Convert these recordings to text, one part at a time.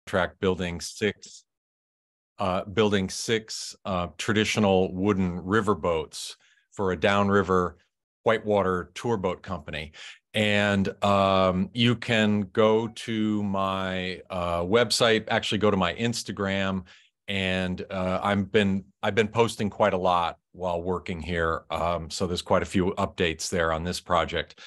contract building six traditional wooden river boats for a downriver whitewater tour boat company. And you can go to my website, actually go to my Instagram, and I've been posting quite a lot while working here. So there's quite a few updates there on this project.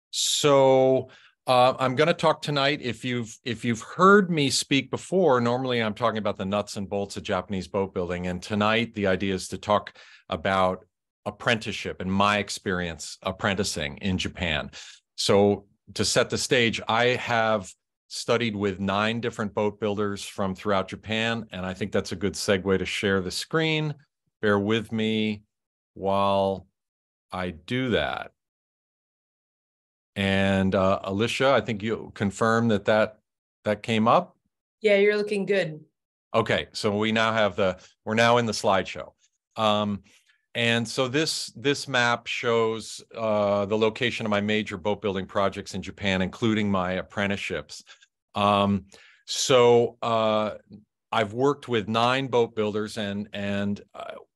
So I'm going to talk tonight. If you've heard me speak before, normally I'm talking about the nuts and bolts of Japanese boat building. And tonight the idea is to talk about apprenticeship and my experience apprenticing in Japan. So to set the stage, I have studied with 9 different boat builders from throughout Japan, and I think that's a good segue to share the screen. Bear with me while I do that. And Alicia, I think you confirmed that came up. Yeah, you're looking good. Okay, so we're now in the slideshow. And so this map shows the location of my major boat building projects in Japan, including my apprenticeships. So I've worked with 9 boat builders, and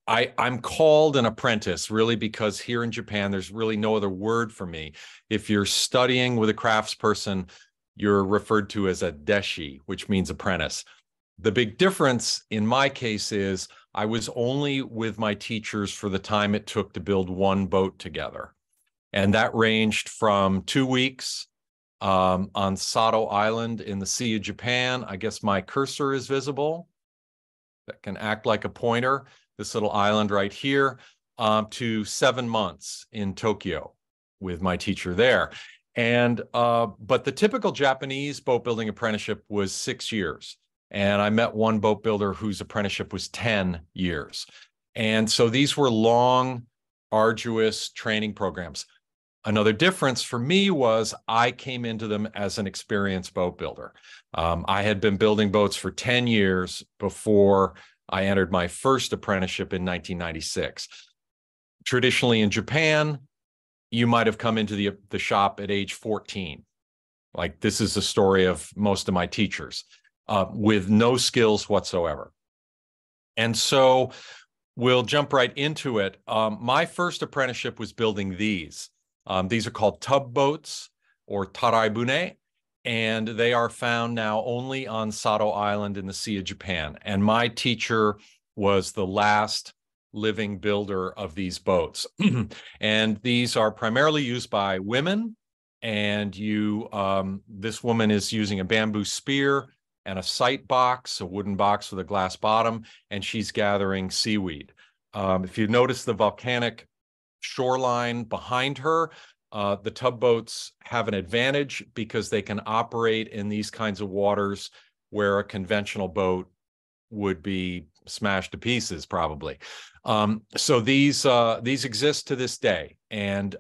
I'm called an apprentice really because here in Japan, there's really no other word for me. If you're studying with a craftsperson, you're referred to as a deshi, which means apprentice. The big difference in my case is I was only with my teachers for the time it took to build one boat together. And that ranged from 2 weeks on Sato Island in the Sea of Japan. I guess my cursor is visible. That can act like a pointer. This little island right here, to 7 months in Tokyo with my teacher there. And but the typical Japanese boat building apprenticeship was 6 years. And I met one boat builder whose apprenticeship was 10 years. And so these were long, arduous training programs. Another difference for me was I came into them as an experienced boat builder. I had been building boats for 10 years before I entered my first apprenticeship in 1996. Traditionally in Japan, you might have come into the shop at age 14. Like this is the story of most of my teachers. With no skills whatsoever. And so we'll jump right into it. My first apprenticeship was building these. These are called tub boats or taraibune, and they are found now only on Sato Island in the Sea of Japan. And my teacher was the last living builder of these boats. And these are primarily used by women. And this woman is using a bamboo spear and a sight box, a wooden box with a glass bottom, and she's gathering seaweed. If you notice the volcanic shoreline behind her, the tugboats have an advantage because they can operate in these kinds of waters where a conventional boat would be smashed to pieces, probably. So these exist to this day, and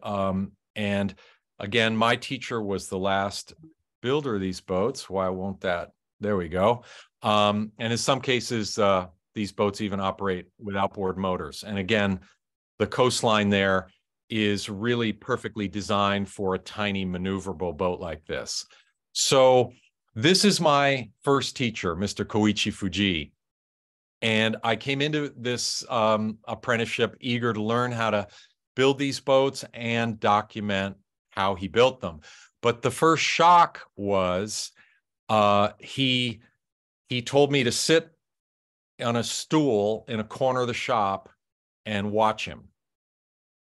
again, my teacher was the last builder of these boats. Why won't that? There we go. And in some cases, these boats even operate with outboard motors. And again, the coastline there is really perfectly designed for a tiny maneuverable boat like this. So this is my first teacher, Mr. Koichi Fuji. And I came into this apprenticeship eager to learn how to build these boats and document how he built them. But the first shock was he told me to sit on a stool in a corner of the shop and watch him.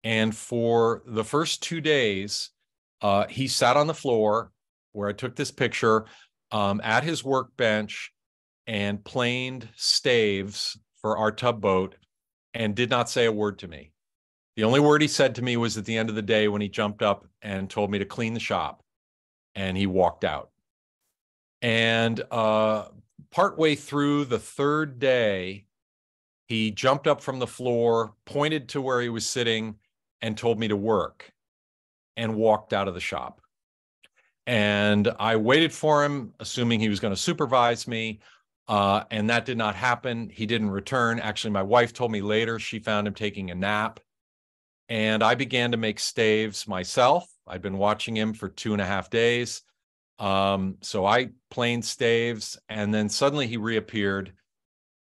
And for the first 2 days, he sat on the floor where I took this picture at his workbench and planed staves for our tugboat and did not say a word to me. The only word he said to me was at the end of the day when he jumped up and told me to clean the shop, and he walked out. And partway through the 3rd day, he jumped up from the floor, pointed to where he was sitting, and told me to work, and walked out of the shop. And I waited for him, assuming he was going to supervise me, and that did not happen. He didn't return. Actually, my wife told me later she found him taking a nap. And I began to make staves myself. I'd been watching him for 2.5 days. So I planed staves, and then suddenly he reappeared,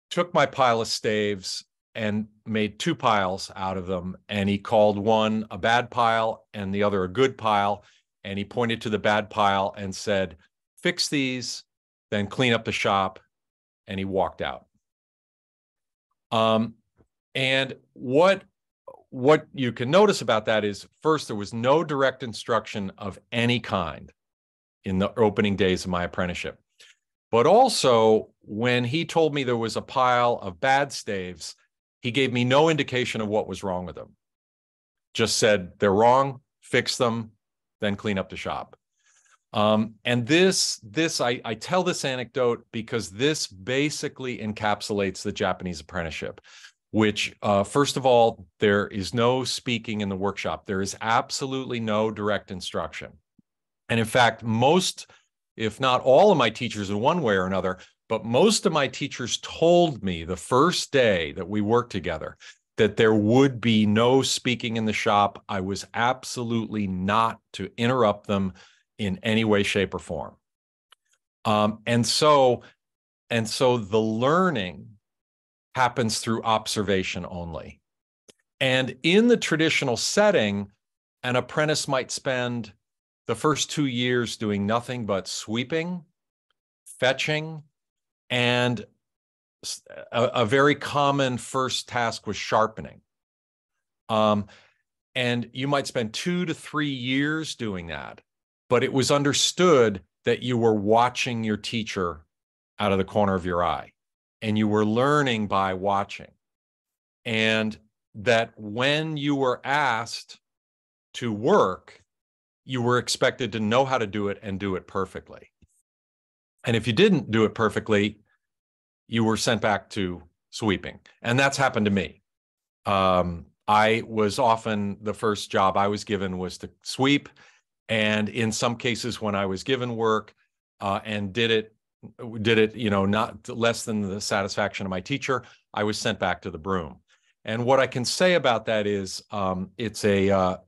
took my pile of staves and made two piles out of them. And he called one a bad pile and the other a good pile. And he pointed to the bad pile and said, fix these, then clean up the shop. And he walked out. And what you can notice about that is, first, there was no direct instruction of any kind in the opening days of my apprenticeship. But also, when he told me there was a pile of bad staves, he gave me no indication of what was wrong with them. Just said, they're wrong, fix them, then clean up the shop. And this I tell this anecdote because this basically encapsulates the Japanese apprenticeship, which, first of all, there is no speaking in the workshop. There is absolutely no direct instruction. And in fact, most, if not all of my teachers in one way or another, but most of my teachers told me the first day that we worked together that there would be no speaking in the shop. I was absolutely not to interrupt them in any way, shape, or form. And so the learning happens through observation only. And in the traditional setting, an apprentice might spend the first 2 years doing nothing but sweeping, fetching, and a very common first task was sharpening. And you might spend 2 to 3 years doing that, but it was understood that you were watching your teacher out of the corner of your eye, and you were learning by watching. And that when you were asked to work, you were expected to know how to do it and do it perfectly. And if you didn't do it perfectly, you were sent back to sweeping. And that's happened to me. I was often, the first job I was given was to sweep. And in some cases, when I was given work and did it, not less than the satisfaction of my teacher, I was sent back to the broom. And what I can say about that is it's a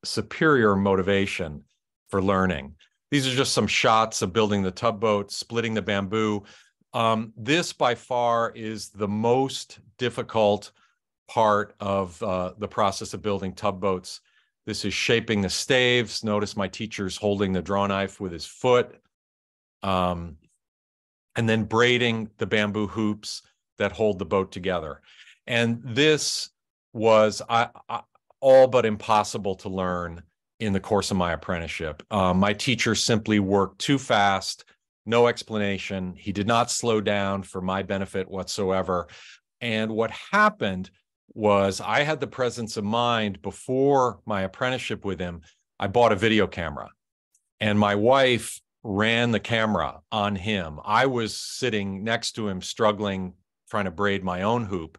superior motivation for learning. These are just some shots of building the tugboat, splitting the bamboo. This by far is the most difficult part of the process of building tugboats. This is shaping the staves. Notice my teacher's holding the draw knife with his foot. And then braiding the bamboo hoops that hold the boat together. And this was all but impossible to learn in the course of my apprenticeship. My teacher simply worked too fast, no explanation. He did not slow down for my benefit whatsoever. And what happened was I had the presence of mind before my apprenticeship with him. I bought a video camera, and my wife ran the camera on him. I was sitting next to him, struggling, trying to braid my own hoop.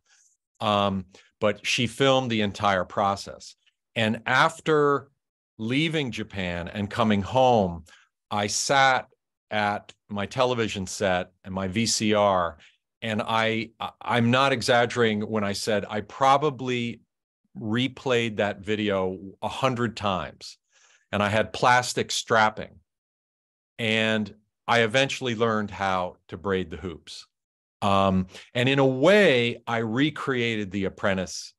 But she filmed the entire process. And after leaving Japan and coming home, I sat at my television set and my VCR, and I'm not exaggerating when I said I probably replayed that video 100 times. And I had plastic strapping. And I eventually learned how to braid the hoops. And in a way, I recreated the apprentice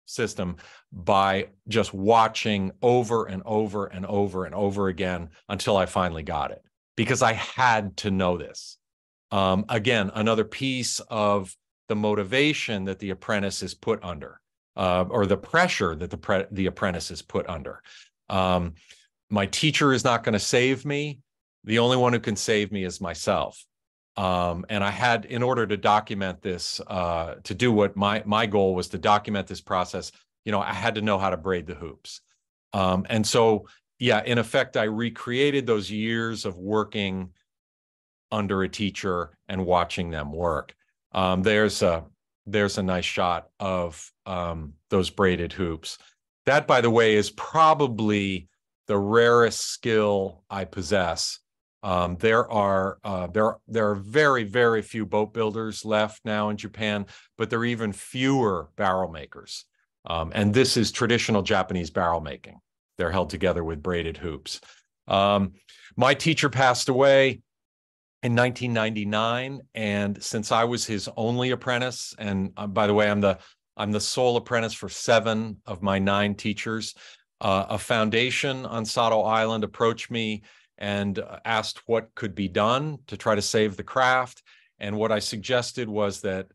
system by just watching over and over and over and over again until I finally got it, because I had to know this. Again, another piece of the motivation that the apprentice is put under, or the pressure that the apprentice is put under. My teacher is not going to save me. The only one who can save me is myself. And I had, in order to document this, to do what my goal was to document this process, I had to know how to braid the hoops. And so, yeah, in effect, I recreated those years of working under a teacher and watching them work. There's a nice shot of those braided hoops. That, by the way, is probably the rarest skill I possess. There are very, very few boat builders left now in Japan, but there are even fewer barrel makers. And this is traditional Japanese barrel making. They're held together with braided hoops. My teacher passed away in 1999, and since I was his only apprentice, and by the way, I'm the sole apprentice for 7 of my 9 teachers, a foundation on Sado Island approached me and asked what could be done to try to save the craft. And what I suggested was that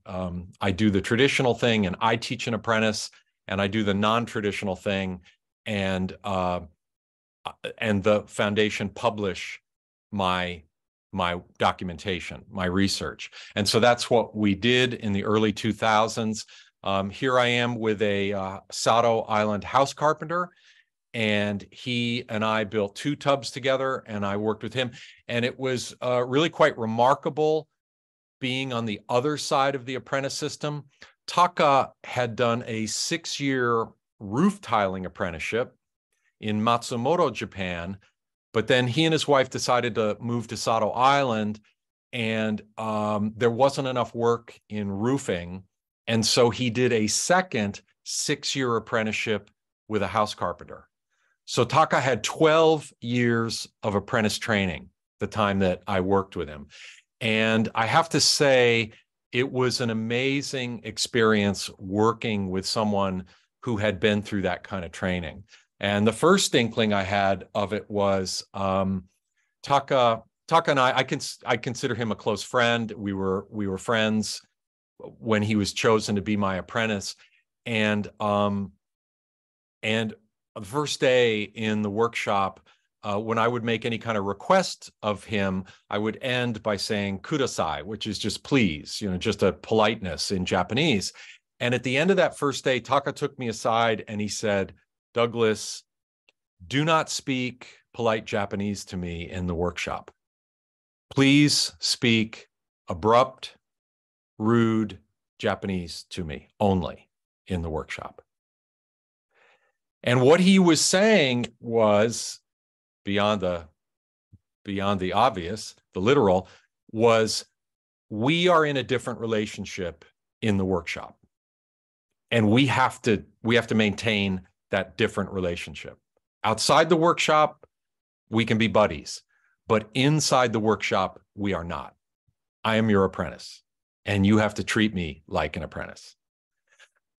I do the traditional thing and I teach an apprentice, and I do the non-traditional thing, and the foundation publish my documentation, my research. And so that's what we did in the early 2000s. Here I am with a Sado Island house carpenter, and he and I built 2 tubs together, and I worked with him. And it was really quite remarkable being on the other side of the apprentice system. Taka had done a 6-year roof tiling apprenticeship in Matsumoto, Japan, but then he and his wife decided to move to Sado Island, and there wasn't enough work in roofing. And so he did a second 6-year apprenticeship with a house carpenter. So Taka had 12 years of apprentice training the time that I worked with him. And I have to say, it was an amazing experience working with someone who had been through that kind of training. And the first inkling I had of it was Taka and I consider him a close friend. We were friends when he was chosen to be my apprentice. And the first day in the workshop, when I would make any kind of request of him, I would end by saying kudasai, which is just please, just a politeness in Japanese. And at the end of that first day, Taka took me aside and he said, "Douglas, do not speak polite Japanese to me in the workshop. Please speak abrupt, rude Japanese to me only in the workshop." And what he was saying was, beyond the obvious, the literal, was we are in a different relationship in the workshop. And we have to maintain that different relationship. Outside the workshop, we can be buddies, but inside the workshop, we are not. I am your apprentice, and you have to treat me like an apprentice.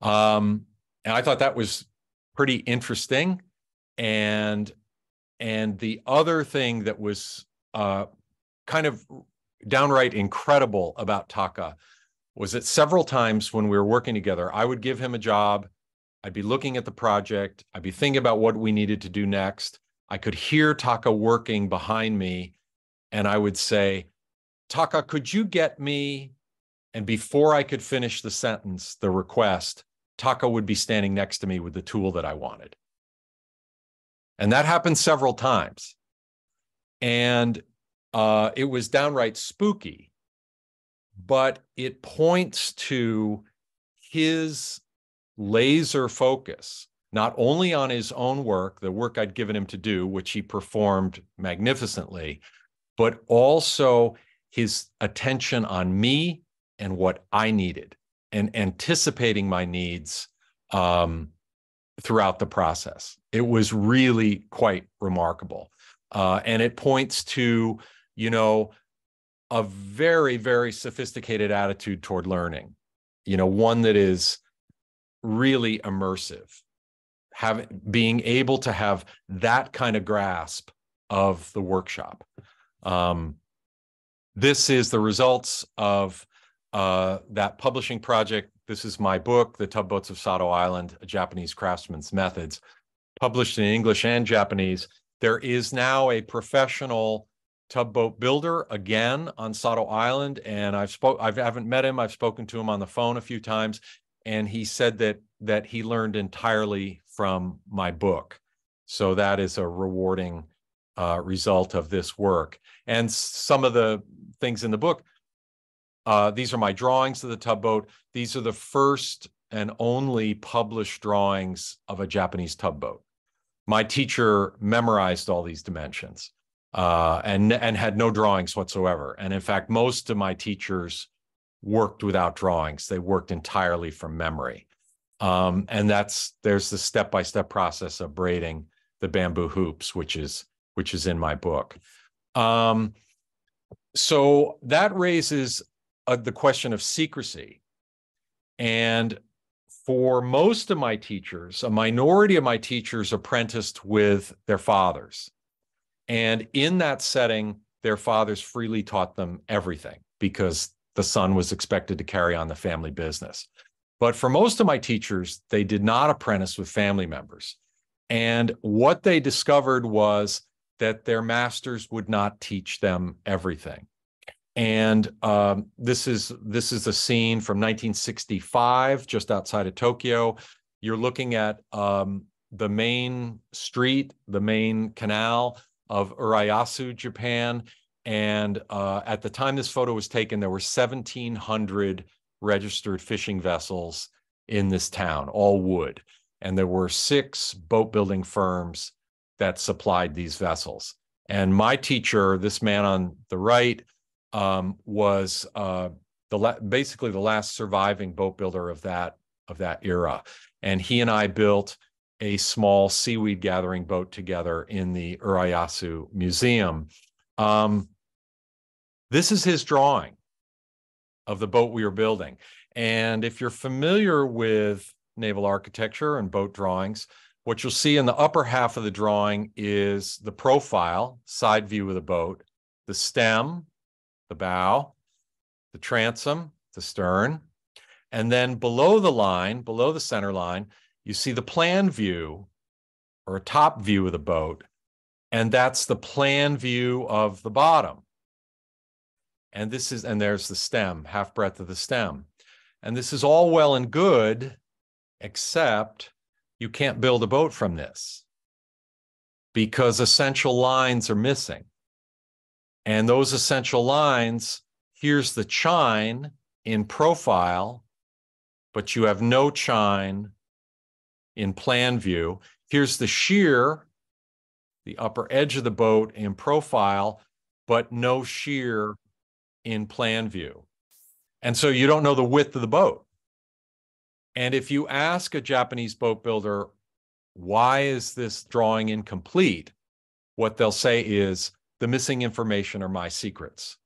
And I thought that was pretty interesting. And the other thing that was kind of downright incredible about Taka was that several times when we were working together, I would give him a job, I'd be looking at the project, I'd be thinking about what we needed to do next. I could hear Taka working behind me, and I would say, "Taka, could you get me?" And before I could finish the sentence, the request, Taka would be standing next to me with the tool that I wanted. And that happened several times. And it was downright spooky, but it points to his laser focus, not only on his own work, the work I'd given him to do, which he performed magnificently, but also his attention on me and what I needed, and anticipating my needs throughout the process. It was really quite remarkable. And it points to, a very, very sophisticated attitude toward learning, one that is really immersive, being able to have that kind of grasp of the workshop. This is the results of that publishing project. This is my book, The Tugboats of Sado Island, A Japanese Craftsman's Methods, published in English and Japanese. There is now a professional tugboat builder again on Sado Island, and I haven't met him. I've spoken to him on the phone a few times, and he said that he learned entirely from my book. So that is a rewarding result of this work. And some of the things in the book, these are my drawings of the tugboat. These are the first and only published drawings of a Japanese tugboat. My teacher memorized all these dimensions and had no drawings whatsoever. And in fact, most of my teachers worked without drawings. They worked entirely from memory. And there's the step-by-step process of braiding the bamboo hoops, which is which is in my book. So that raises the question of secrecy. And for most of my teachers, a minority of my teachers apprenticed with their fathers. And in that setting, their fathers freely taught them everything because the son was expected to carry on the family business. But for most of my teachers, they did not apprentice with family members. And what they discovered was that their masters would not teach them everything. And this is a scene from 1965, just outside of Tokyo. You're looking at the main street, the main canal of Urayasu, Japan. And at the time this photo was taken, there were 1,700 registered fishing vessels in this town, all wood. And there were 6 boat building firms that supplied these vessels. And my teacher, this man on the right, was basically the last surviving boat builder of that era. And he and I built a small seaweed gathering boat together in the Urayasu Museum. This is his drawing of the boat we were building. And if you're familiar with naval architecture and boat drawings, what you'll see in the upper half of the drawing is the profile, side view of the boat, the stem, the bow, the transom, the stern, and then below the line, below the center line, you see the plan view or a top view of the boat, and that's the plan view of the bottom. And there's the stem, half breadth of the stem. And this is all well and good, except you can't build a boat from this because essential lines are missing. And those essential lines, here's the chine in profile, but you have no chine in plan view. Here's the shear, the upper edge of the boat in profile, but no shear in plan view. And so you don't know the width of the boat. And if you ask a Japanese boat builder, why is this drawing incomplete? What they'll say is, the missing information are my secrets.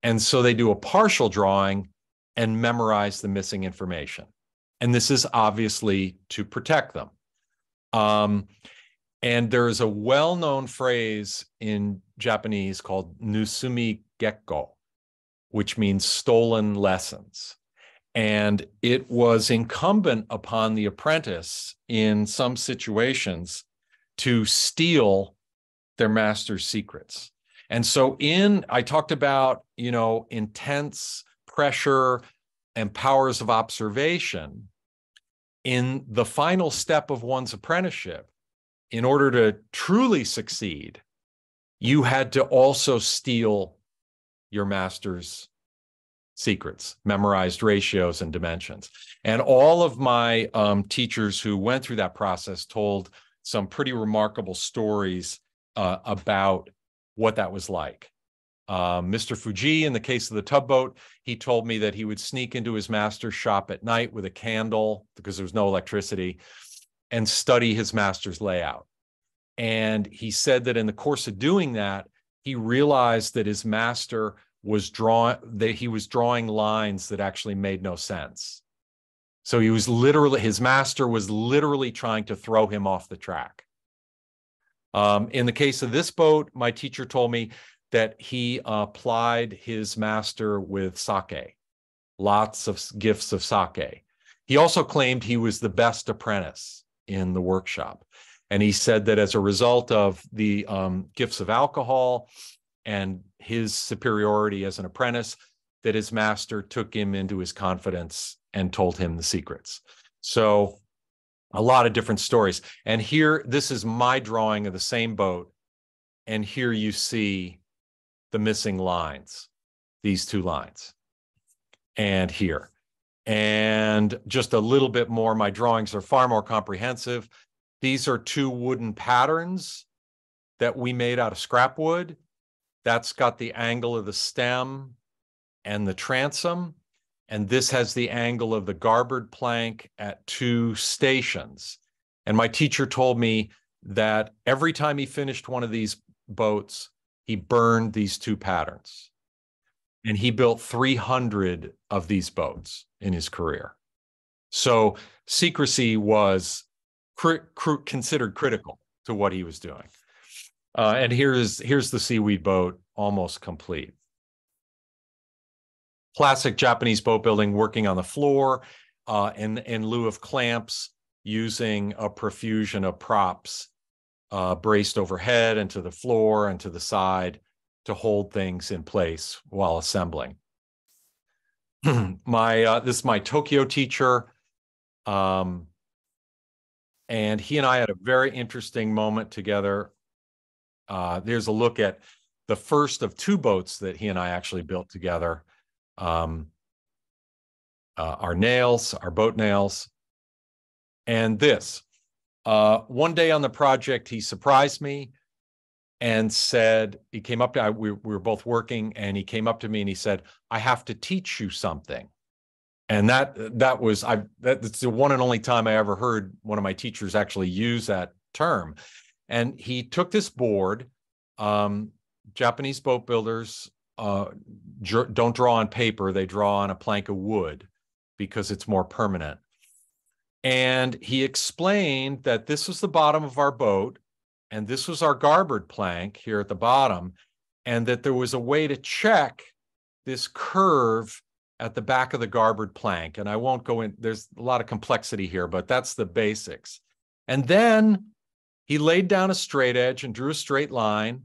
And so they do a partial drawing and memorize the missing information. And this is obviously to protect them. And there is a well-known phrase in Japanese called nusumi gekko, which means stolen lessons. And it was incumbent upon the apprentice in some situations to steal their master's secrets. And so I talked about, intense pressure and powers of observation. In the final step of one's apprenticeship, in order to truly succeed, you had to also steal your master's secrets, memorized ratios and dimensions. And all of my teachers who went through that process told some pretty remarkable stories about what that was like. Mr. Fuji, in the case of the tugboat, he told me that he would sneak into his master's shop at night with a candle because there was no electricity and study his master's layout. And he said that in the course of doing that, he realized that his master was drawing lines that actually made no sense. So his master was literally trying to throw him off the track. In the case of this boat, my teacher told me that he plied his master with sake, lots of gifts of sake. He also claimed he was the best apprentice in the workshop. And he said that as a result of the gifts of alcohol and his superiority as an apprentice, that his master took him into his confidence and told him the secrets. So a lot of different stories. And here, this is my drawing of the same boat. And here you see the missing lines, these two lines, and here. And just a little bit more, my drawings are far more comprehensive. These are two wooden patterns that we made out of scrap wood. That's got the angle of the stem and the transom. And this has the angle of the garboard plank at 2 stations. And my teacher told me that every time he finished one of these boats, he burned these two patterns. And he built 300 of these boats in his career. So secrecy was considered critical to what he was doing. And here's the seaweed boat, almost complete. Classic Japanese boat building, working on the floor in lieu of clamps, using a profusion of props braced overhead and to the floor and to the side to hold things in place while assembling. This is my Tokyo teacher. And he and I had a very interesting moment together. There's a look at the first of two boats that he and I actually built together. Our nails, our boat nails. And this, one day on the project, he surprised me and said, he came up to, we were both working, and he came up to me and he said, I have to teach you something. And that's the one and only time I ever heard one of my teachers actually use that term. And he took this board. Japanese boat builders don't draw on paper, they draw on a plank of wood because it's more permanent. And he explained that this was the bottom of our boat, and this was our garboard plank here at the bottom, and that there was a way to check this curve at the back of the garboard plank. And I won't go in, there's a lot of complexity here, but that's the basics. And then he laid down a straight edge and drew a straight line,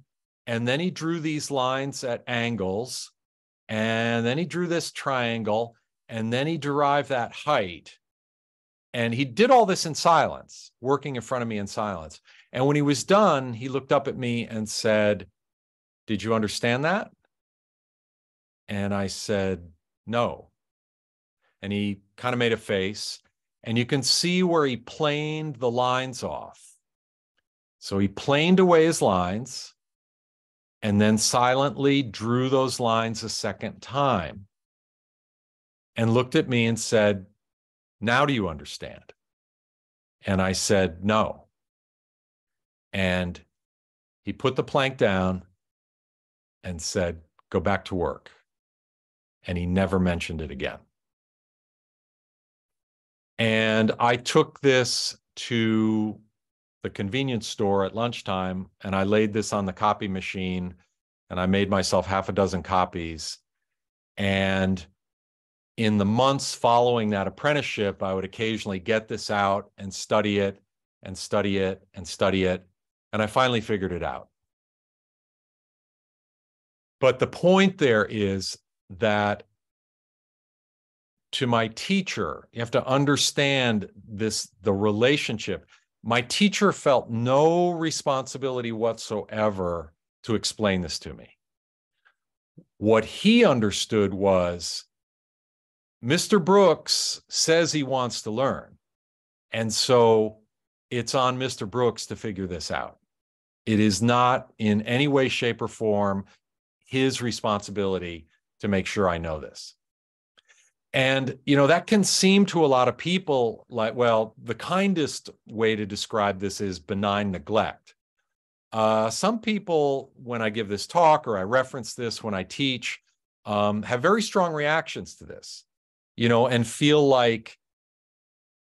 and then he drew these lines at angles, and then he drew this triangle, and then he derived that height. And he did all this in silence, working in front of me in silence. And when he was done, he looked up at me and said, did you understand that? And I said, no. And he kind of made a face, and you can see where he planed the lines off. So he planed away his lines and then silently drew those lines a second time and looked at me and said, now do you understand? And I said, no. And he put the plank down and said, go back to work. And he never mentioned it again. And I took this to the convenience store at lunchtime, and I laid this on the copy machine, and I made myself half a dozen copies. And in the months following that apprenticeship, I would occasionally get this out and study it and study it and study it. And I finally figured it out. But the point there is that to my teacher, you have to understand the relationship. My teacher felt no responsibility whatsoever to explain this to me. What he understood was, Mr. Brooks says he wants to learn. And so it's on Mr. Brooks to figure this out. It is not in any way, shape, or form his responsibility to make sure I know this. And, you know, that can seem to a lot of people like, well, the kindest way to describe this is benign neglect. Some people, when I give this talk or I reference this when I teach, have very strong reactions to this, you know, and feel like,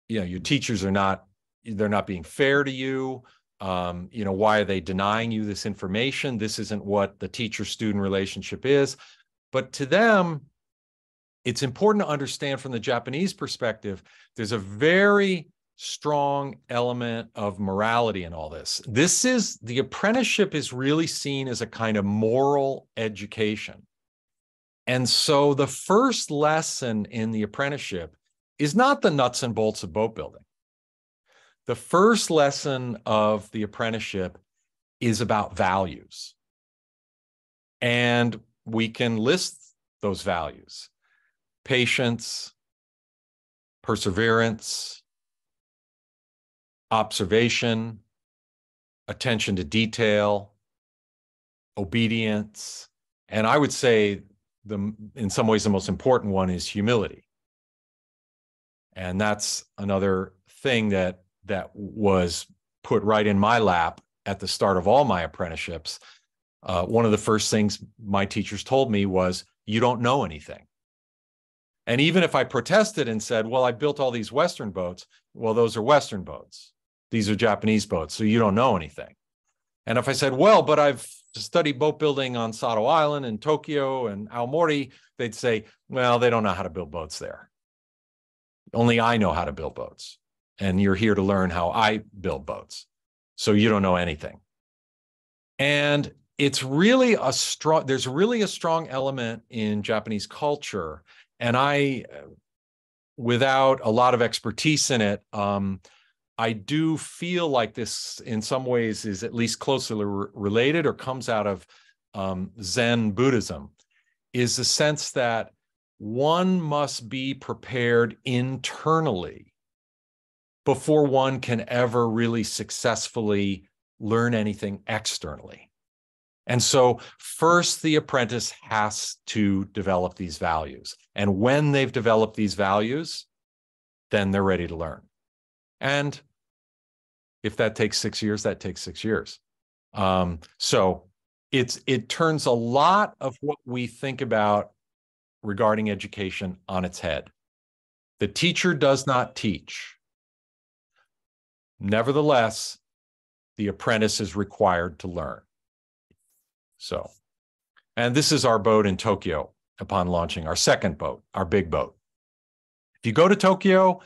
you know, your teachers are they're not being fair to you. You know, why are they denying you this information? This isn't what the teacher-student relationship is. But to them, it's important to understand from the Japanese perspective, there's a very strong element of morality in all this. The apprenticeship is really seen as a kind of moral education. And so the first lesson in the apprenticeship is not the nuts and bolts of boat building. The first lesson of the apprenticeship is about values. And we can list those values: patience, perseverance, observation, attention to detail, obedience. And I would say in some ways, the most important one is humility. And that's another thing that was put right in my lap at the start of all my apprenticeships, one of the first things my teachers told me was, you don't know anything. And even if I protested and said, well, I built all these Western boats, well, those are Western boats. These are Japanese boats, so you don't know anything. And if I said, well, but I've studied boat building on Sado Island and Tokyo and Aomori, they'd say, well, they don't know how to build boats there. Only I know how to build boats. And you're here to learn how I build boats. So you don't know anything. And it's really a strong, there's really a strong element in Japanese culture. And I, without a lot of expertise in it, I do feel like this in some ways is at least closely related or comes out of Zen Buddhism, is the sense that one must be prepared internally before one can ever really successfully learn anything externally. And so first, the apprentice has to develop these values. And when they've developed these values, then they're ready to learn. And if that takes 6 years, that takes 6 years. So it turns a lot of what we think about regarding education on its head. The teacher does not teach. Nevertheless, the apprentice is required to learn. So, and this is our boat in Tokyo upon launching, our second boat, our big boat. If you go to Tokyo,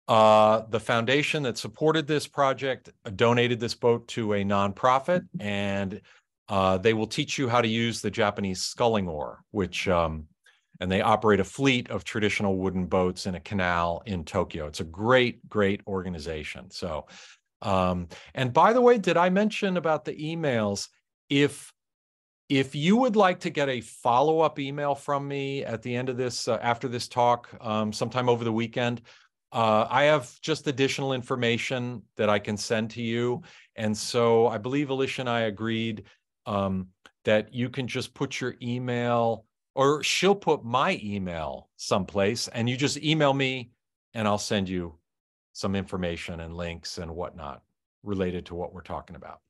the foundation that supported this project donated this boat to a nonprofit, and they will teach you how to use the Japanese sculling oar, which, and they operate a fleet of traditional wooden boats in a canal in Tokyo. It's a great, great organization. So, and by the way, did I mention about the emails? If you would like to get a follow-up email from me at the end of this, after this talk, sometime over the weekend, I have just additional information that I can send to you. And so I believe Alicia and I agreed that you can just put your email, or she'll put my email someplace, and you just email me and I'll send you some information and links and whatnot related to what we're talking about.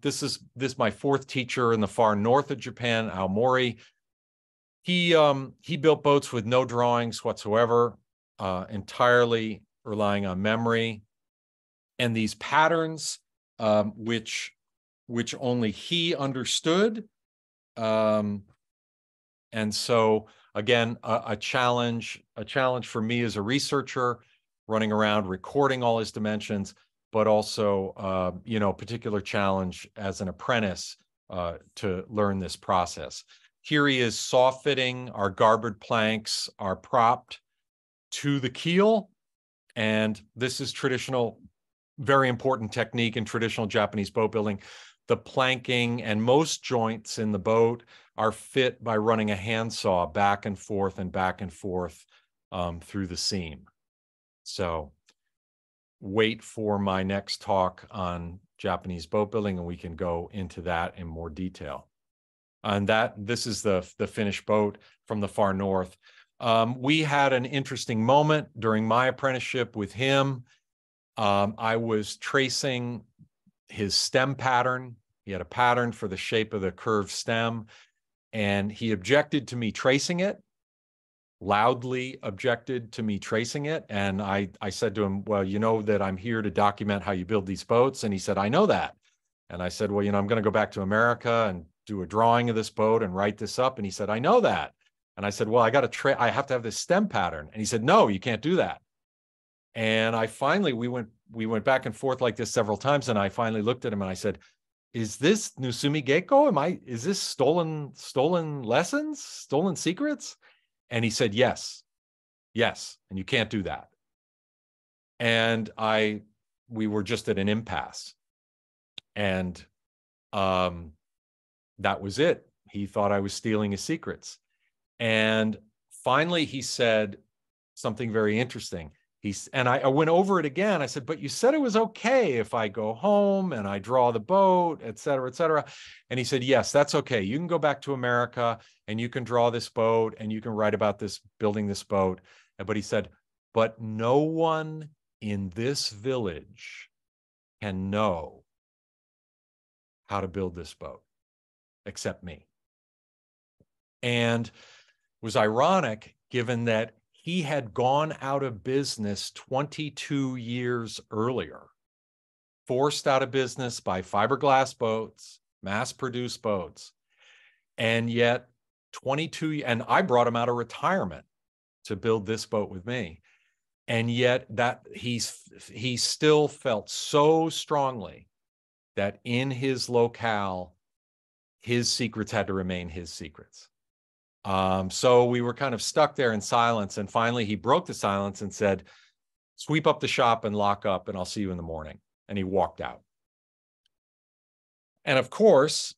This is my fourth teacher in the far north of Japan, Aomori. He built boats with no drawings whatsoever, entirely relying on memory. And these patterns, which only he understood. And so again, a challenge for me as a researcher, running around recording all his dimensions, but also, particular challenge as an apprentice to learn this process. Here he is saw fitting. Our garboard planks are propped to the keel. And this is traditional, very important technique in traditional Japanese boat building. The planking and most joints in the boat are fit by running a handsaw back and forth through the seam. So wait for my next talk on Japanese boat building, and we can go into that in more detail. And this is the finished boat from the far north. We had an interesting moment during my apprenticeship with him. I was tracing his stem pattern. He had a pattern for the shape of the curved stem, and he objected to me tracing it, loudly objected to me tracing it. And I said to him, well, you know that I'm here to document how you build these boats. And he said, I know that. And I said, well, I'm going to go back to America and do a drawing of this boat and write this up. And he said, I know that. And I said, well, I have to have this stem pattern. And he said, no, you can't do that. And we went back and forth like this several times. And I finally looked at him and I said, is this Nusumi Geiko? Is this stolen lessons, stolen secrets? And he said, yes, and you can't do that. And we were just at an impasse. And that was it. He thought I was stealing his secrets. And finally, he said something very interesting. And I went over it again. I said, but you said it was okay if I go home and I draw the boat, et cetera, et cetera. And he said, yes, that's okay. You can go back to America and you can draw this boat and you can write about this, building this boat. But he said, but no one in this village can know how to build this boat except me. And it was ironic given that he had gone out of business 22 years earlier, forced out of business by fiberglass boats, mass-produced boats. And yet 22, and I brought him out of retirement to build this boat with me. And yet that he still felt so strongly that in his locale, his secrets had to remain his secrets. So we were kind of stuck there in silence. And finally, he broke the silence and said, sweep up the shop and lock up, and I'll see you in the morning. And he walked out. And of course,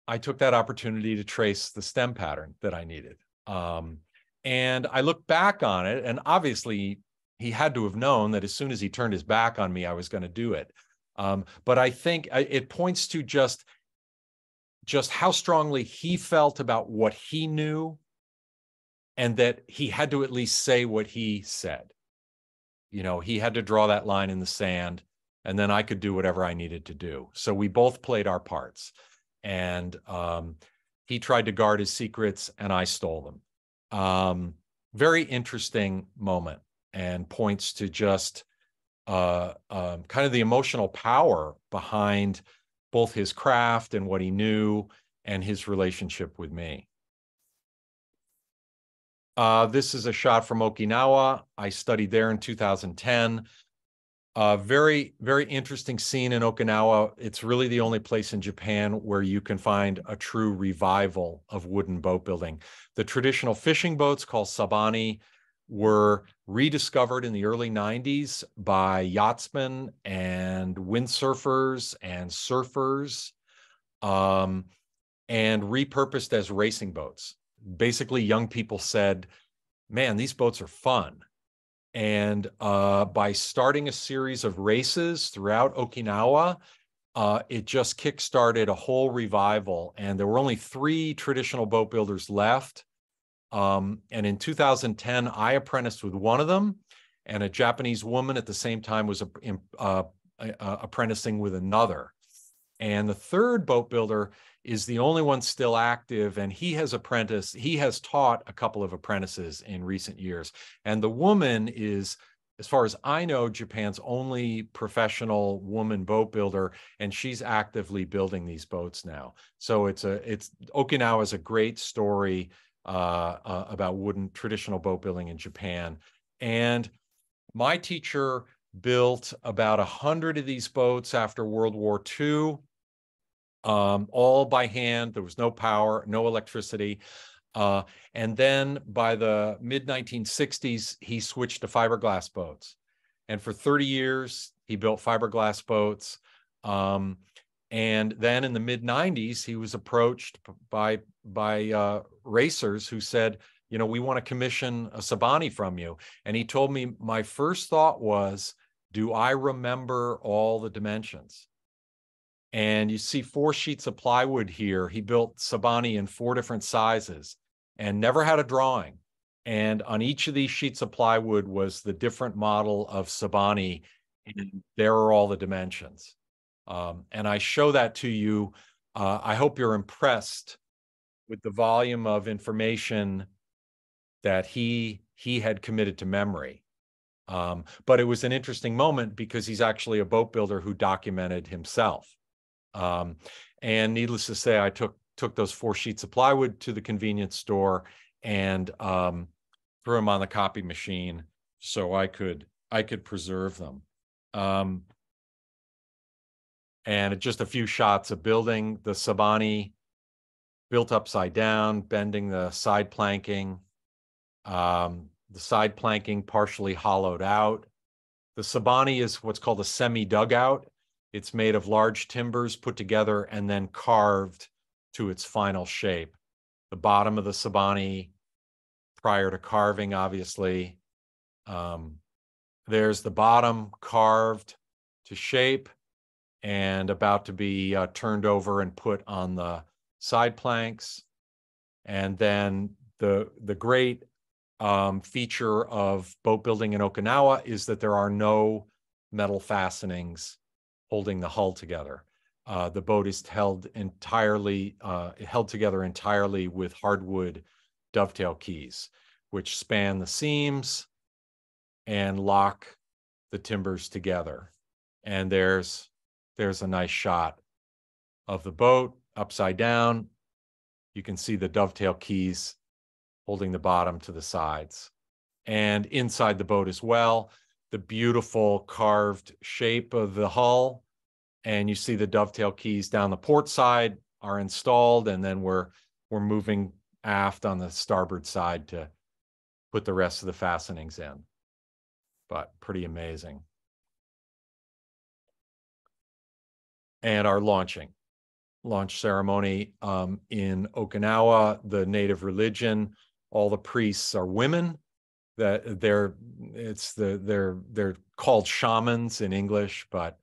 I took that opportunity to trace the stem pattern that I needed. And I look back on it, and obviously, he had to have known that as soon as he turned his back on me, I was going to do it. But I think it points to just how strongly he felt about what he knew, and that he had to at least say what he said. You know, he had to draw that line in the sand, and then I could do whatever I needed to do. So we both played our parts. And he tried to guard his secrets, and I stole them. Very interesting moment, and points to just kind of the emotional power behind both his craft and what he knew and his relationship with me. This is a shot from Okinawa. I studied there in 2010. Very, very interesting scene in Okinawa. It's really the only place in Japan where you can find a true revival of wooden boat building. The traditional fishing boats called sabani were rediscovered in the early 90s by yachtsmen and windsurfers and surfers, and repurposed as racing boats. Basically, young people said, man, these boats are fun. And by starting a series of races throughout Okinawa, it just kickstarted a whole revival. And there were only 3 traditional boat builders left. And in 2010, I apprenticed with one of them, and a Japanese woman at the same time was apprenticing with another. And the third boat builder is the only one still active, and he has taught a couple of apprentices in recent years. And the woman is, as far as I know, Japan's only professional woman boat builder, and she's actively building these boats now. So Okinawa is a great story about wooden traditional boat building in Japan. And my teacher built about 100 of these boats after World War II, all by hand. There was no power, no electricity. And then by the mid-1960s, he switched to fiberglass boats. And for 30 years, he built fiberglass boats. And then in the mid-90s, he was approached by racers who said, you know, we want to commission a sabani from you. And he told me, my first thought was, do I remember all the dimensions? And you see 4 sheets of plywood here. He built sabani in 4 different sizes and never had a drawing. And on each of these sheets of plywood was the different model of sabani, and there are all the dimensions. And I show that to you. I hope you're impressed with the volume of information that he had committed to memory. But it was an interesting moment because he's actually a boat builder who documented himself. And needless to say, I took those 4 sheets of plywood to the convenience store and threw them on the copy machine so I could preserve them. And just a few shots of building the sabani, built upside down, bending the side planking, partially hollowed out. The sabani is what's called a semi-dugout. It's made of large timbers put together and then carved to its final shape. The bottom of the sabani, prior to carving, obviously, there's the bottom carved to shape and about to be turned over and put on the side planks. And then the great feature of boat building in Okinawa is that there are no metal fastenings holding the hull together. The boat is held together entirely with hardwood dovetail keys, which span the seams and lock the timbers together. And there's a nice shot of the boat upside down. You can see the dovetail keys holding the bottom to the sides. And inside the boat as well, the beautiful carved shape of the hull. And you see the dovetail keys down the port side are installed, and then we're moving aft on the starboard side to put the rest of the fastenings in. But pretty amazing. And our launch ceremony in Okinawa, the native religion, all the priests are women. That they're called shamans in English, but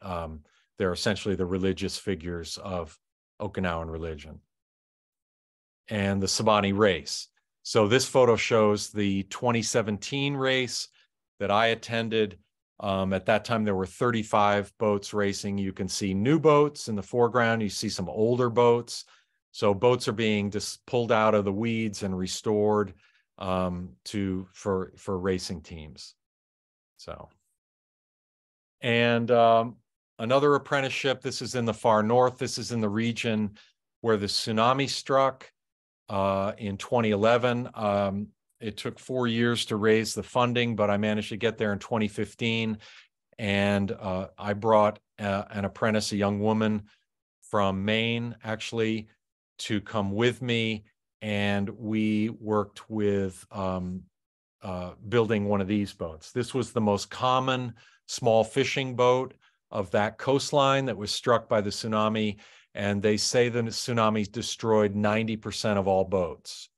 they're essentially the religious figures of Okinawan religion. And the Sabani race. So this photo shows the 2017 race that I attended. At that time, there were 35 boats racing. You can see new boats in the foreground. You see some older boats. So boats are being just pulled out of the weeds and restored for racing teams. So, and another apprenticeship. This is in the far north. This is in the region where the tsunami struck in 2011. It took 4 years to raise the funding, but I managed to get there in 2015. And I brought an apprentice, a young woman from Maine, actually, to come with me. And we worked with building one of these boats. This was the most common small fishing boat of that coastline that was struck by the tsunami. And they say the tsunami destroyed 90% of all boats.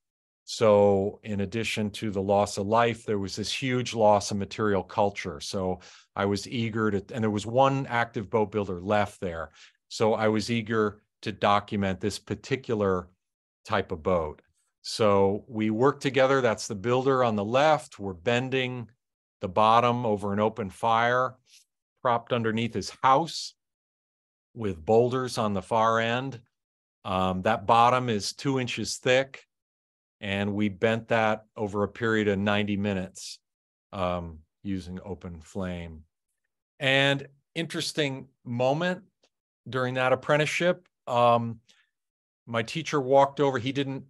So in addition to the loss of life, there was this huge loss of material culture. So I was eager to, and there was one active boat builder left there. So I was eager to document this particular type of boat. So we worked together. That's the builder on the left. We're bending the bottom over an open fire, propped underneath his house with boulders on the far end. That bottom is 2 inches thick. And we bent that over a period of 90 minutes using open flame. And interesting moment during that apprenticeship, my teacher walked over. He didn't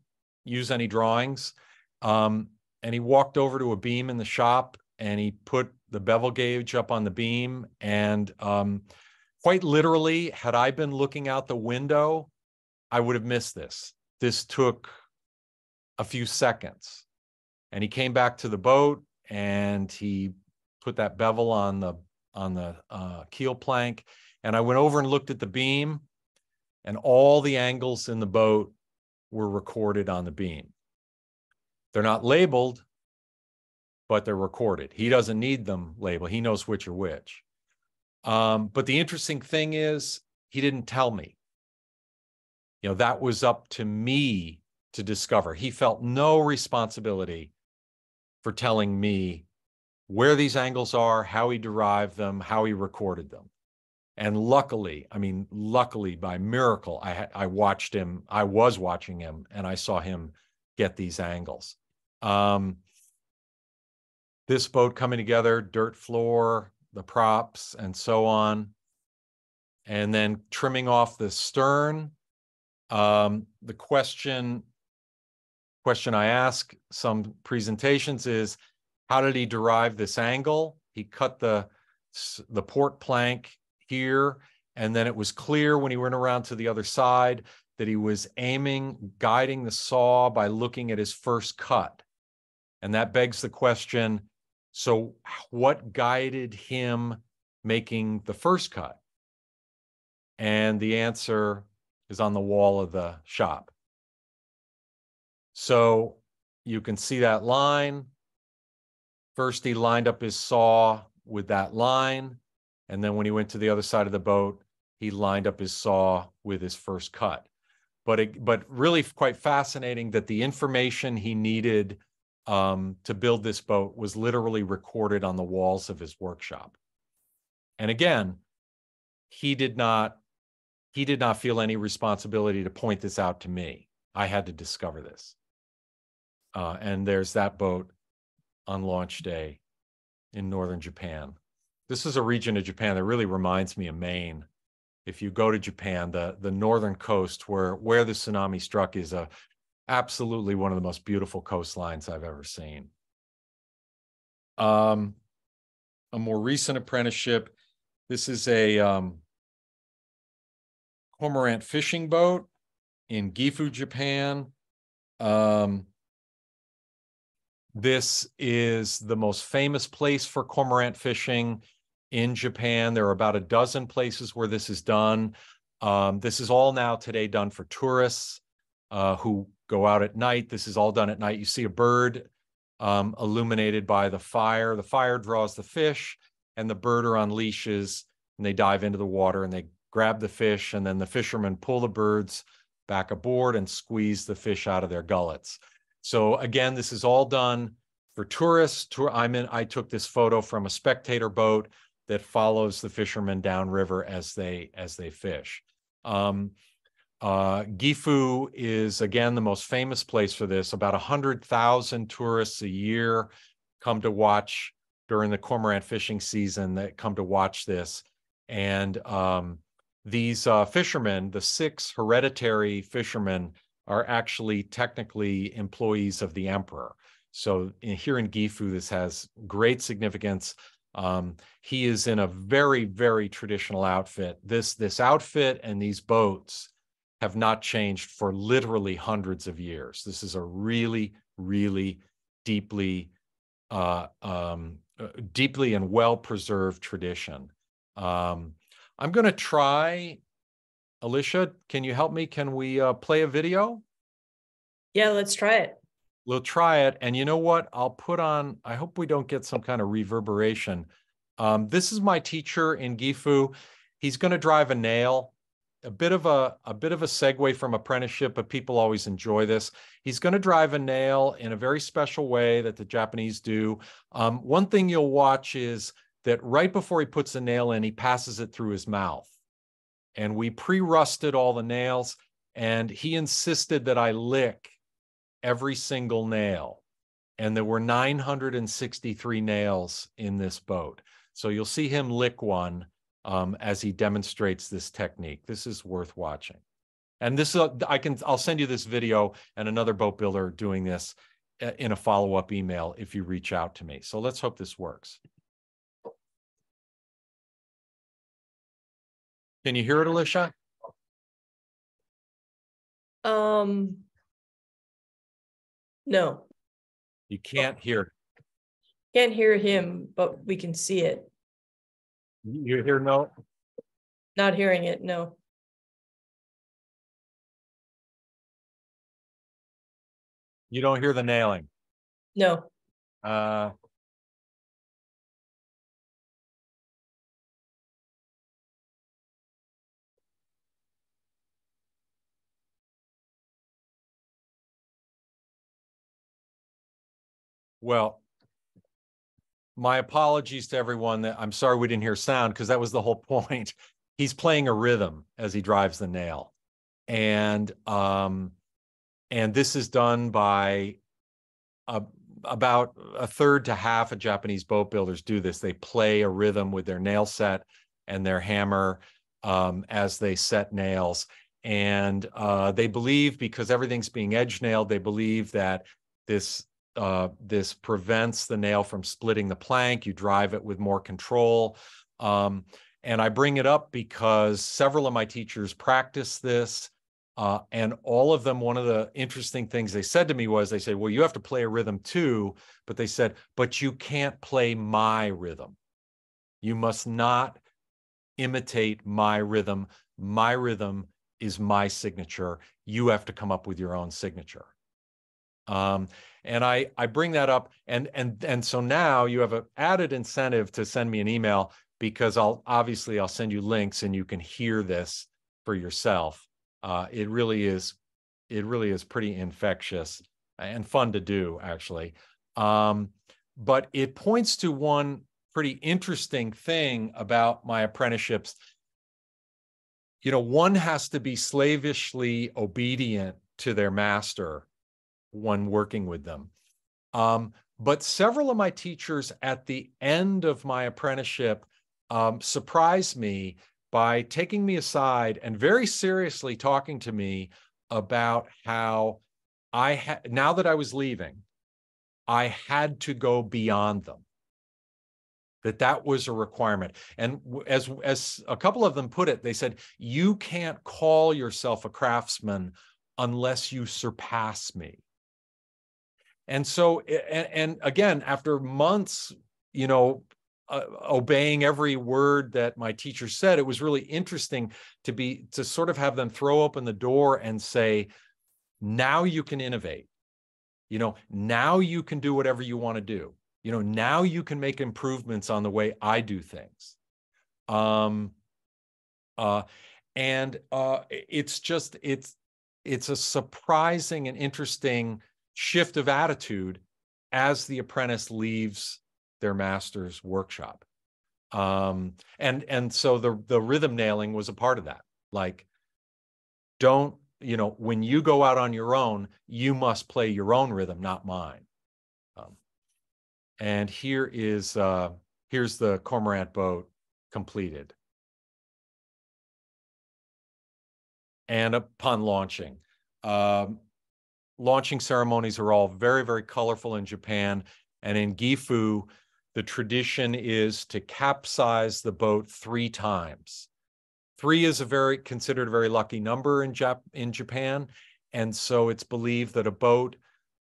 use any drawings. And he walked over to a beam in the shop and he put the bevel gauge up on the beam. And quite literally, had I been looking out the window, I would have missed this. This took a few seconds. And he came back to the boat and he put that bevel on the keel plank. And I went over and looked at the beam, and all the angles in the boat were recorded on the beam. They're not labeled, but they're recorded. He doesn't need them labeled. He knows which are which. But the interesting thing is, he didn't tell me. You know, that was up to me to discover. He felt no responsibility for telling me where these angles are, how he derived them, how he recorded them. And luckily, luckily by miracle, I watched him. I was watching him and I saw him get these angles. This boat coming together, dirt floor, the props, and so on. And then trimming off the stern. The question I ask some presentations is, how did he derive this angle? He cut the port plank here, and then it was clear when he went around to the other side that he was guiding the saw by looking at his first cut. And that begs the question, so what guided him making the first cut? And the answer is on the wall of the shop. So you can see that line. First, he lined up his saw with that line. And then when he went to the other side of the boat, he lined up his saw with his first cut. But really quite fascinating that the information he needed to build this boat was literally recorded on the walls of his workshop. And again, he did not feel any responsibility to point this out to me. I had to discover this. And there's that boat on launch day in northern Japan. This is a region of Japan that really reminds me of Maine. If you go to Japan, the northern coast where the tsunami struck is absolutely one of the most beautiful coastlines I've ever seen. A more recent apprenticeship. This is a cormorant fishing boat in Gifu, Japan. This is the most famous place for cormorant fishing in Japan. There are about a dozen places where this is done. This is all now today done for tourists who go out at night. This is all done at night. You see a bird illuminated by the fire. The fire draws the fish, and the bird are on leashes, and they dive into the water, and they grab the fish, and then the fishermen pull the birds back aboard and squeeze the fish out of their gullets. So again, this is all done for tourists. I took this photo from a spectator boat that follows the fishermen downriver as they fish. Gifu is, again, the most famous place for this. About 100,000 tourists a year come to watch during the cormorant fishing season, that come to watch this. And these fishermen, the 6 hereditary fishermen, are actually technically employees of the emperor. So here in Gifu, this has great significance. He is in a very, very traditional outfit. This outfit and these boats have not changed for literally hundreds of years. This is a really, really deeply and well-preserved tradition. I'm going to try, Alicia, can you help me? Can we play a video? Yeah, let's try it. We'll try it. And you know what? I'll put on, I hope we don't get some kind of reverberation. This is my teacher in Gifu. He's going to drive a nail. A bit of a segue from apprenticeship, but people always enjoy this. He's going to drive a nail in a very special way that the Japanese do. One thing you'll watch is that right before he puts the nail in, he passes it through his mouth. And we pre-rusted all the nails, and he insisted that I lick every single nail. And there were 963 nails in this boat. So you'll see him lick one as he demonstrates this technique. This is worth watching. And this, I'll send you this video and another boat builder doing this in a follow-up email if you reach out to me. So let's hope this works. Can you hear it, Alicia? No. You can't hear it. Can't hear him, but we can see it. You hear no? Not hearing it, no. You don't hear the nailing? No. Well, my apologies to everyone. That I'm sorry we didn't hear sound, because that was the whole point. He's playing a rhythm as he drives the nail. And this is done by about a third to half of Japanese boat builders do this. They play a rhythm with their nail set and their hammer as they set nails. And they believe, because everything's being edge nailed, they believe that this prevents the nail from splitting the plank. You drive it with more control. And I bring it up because several of my teachers practice this. And all of them, one of the interesting things they said to me was, they said, well, you have to play a rhythm too. But they said, but you can't play my rhythm. You must not imitate my rhythm. My rhythm is my signature. You have to come up with your own signature. And I bring that up, and so now you have an added incentive to send me an email, because I'll send you links and you can hear this for yourself. It really is pretty infectious and fun to do, actually. But it points to one pretty interesting thing about my apprenticeships. one has to be slavishly obedient to their master when working with them. But several of my teachers at the end of my apprenticeship surprised me by taking me aside and very seriously talking to me about how now that I was leaving, I had to go beyond them. That was a requirement. And as a couple of them put it, they said, you can't call yourself a craftsman unless you surpass me. And so, and again, after months, obeying every word that my teacher said, it was really interesting to sort of have them throw open the door and say, now you can innovate. Now you can do whatever you want to do. Now you can make improvements on the way I do things. It's a surprising and interesting shift of attitude as the apprentice leaves their master's workshop. And so the rhythm nailing was a part of that. Like, when you go out on your own, you must play your own rhythm, not mine. And here's the cormorant boat completed. And upon launching, launching ceremonies are all very, very colorful in Japan. And in Gifu, the tradition is to capsize the boat 3 times. 3 is considered a very lucky number in Japan. And so it's believed that a boat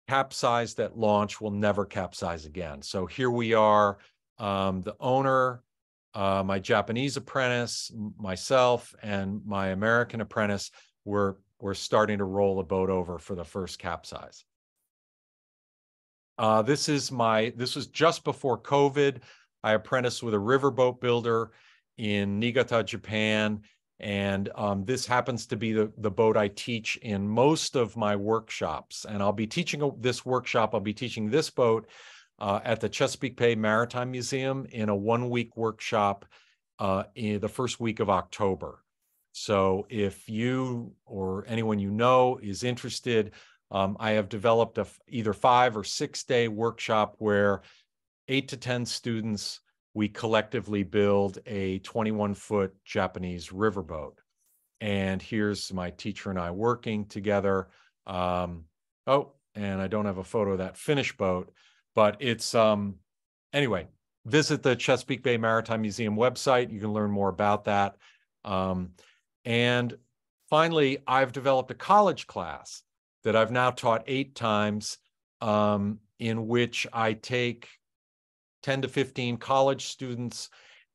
capsized at launch will never capsize again. So here we are, the owner, my Japanese apprentice, myself, and my American apprentice were starting to roll a boat over for the first capsize. This was just before COVID. I apprenticed with a riverboat builder in Niigata, Japan. And this happens to be the boat I teach in most of my workshops. And I'll be teaching this workshop. I'll be teaching this boat at the Chesapeake Bay Maritime Museum in a 1-week workshop in the first week of October. So if you or anyone is interested, I have developed either 5 or 6 day workshop where 8 to 10 students, we collectively build a 21-foot Japanese riverboat. And here's my teacher and I working together. And I don't have a photo of that finished boat, but it's, anyway, visit the Chesapeake Bay Maritime Museum website. You can learn more about that. And finally, I've developed a college class that I've now taught 8 times, in which I take 10 to 15 college students,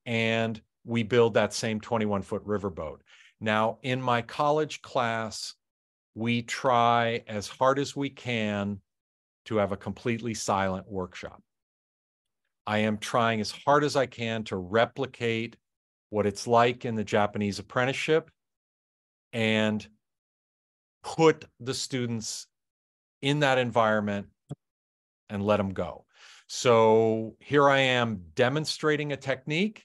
and we build that same 21-foot riverboat. Now, in my college class, we try as hard as we can to have a completely silent workshop. I am trying as hard as I can to replicate what it's like in the Japanese apprenticeship and put the students in that environment and let them go. So here I am demonstrating a technique.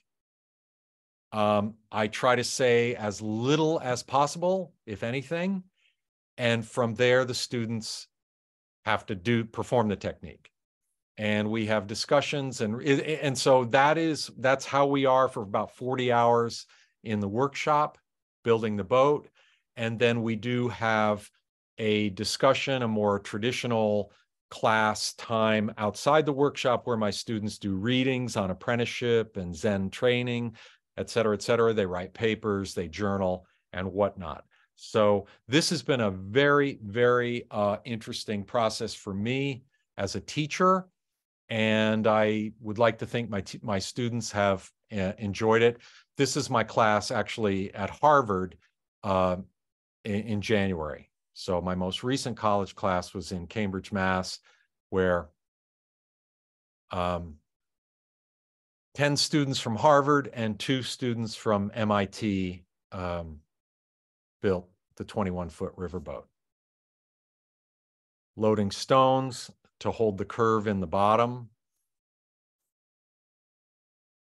I try to say as little as possible, if anything. And from there, the students have to perform the technique. And we have discussions. And so that's how we are for about 40 hours in the workshop, building the boat. And then we do have a discussion, a more traditional class time outside the workshop where my students do readings on apprenticeship and Zen training, et cetera, et cetera. They write papers, they journal, and whatnot. So this has been a very, very interesting process for me as a teacher. And I would like to think my students have enjoyed it. This is my class actually at Harvard in January. So my most recent college class was in Cambridge, Mass, where 10 students from Harvard and 2 students from MIT built the 21-foot riverboat. Loading stones to hold the curve in the bottom.